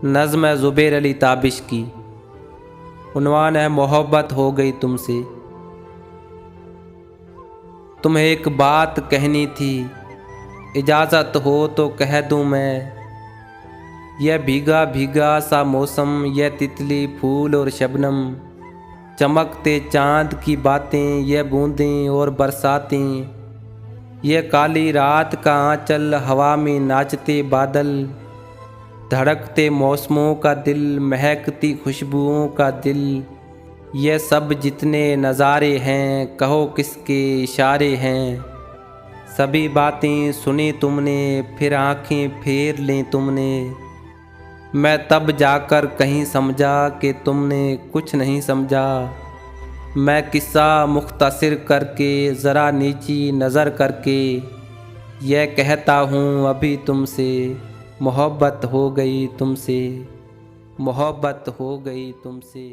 नज़्म है ज़ुबैर अली ताबिश की। उन्वान है मोहब्बत हो गई तुमसे। तुम्हें एक बात कहनी थी, इजाज़त हो तो कह दूँ मैं। यह भीगा भीगा सा मौसम, यह तितली फूल और शबनम, चमकते चाँद की बातें, यह बूंदें और बरसातें, यह काली रात का आंचल, हवा में नाचते बादल, धड़कते मौसमों का दिल, महकती खुशबुओं का दिल, ये सब जितने नज़ारे हैं, कहो किसके इशारे हैं। सभी बातें सुनी तुमने, फिर आंखें फेर लें तुमने। मैं तब जाकर कहीं समझा कि तुमने कुछ नहीं समझा। मैं किस्सा मुख्तसर करके, ज़रा नीची नज़र करके, यह कहता हूँ अभी तुमसे, मोहब्बत हो गई तुमसे, मोहब्बत हो गई तुमसे।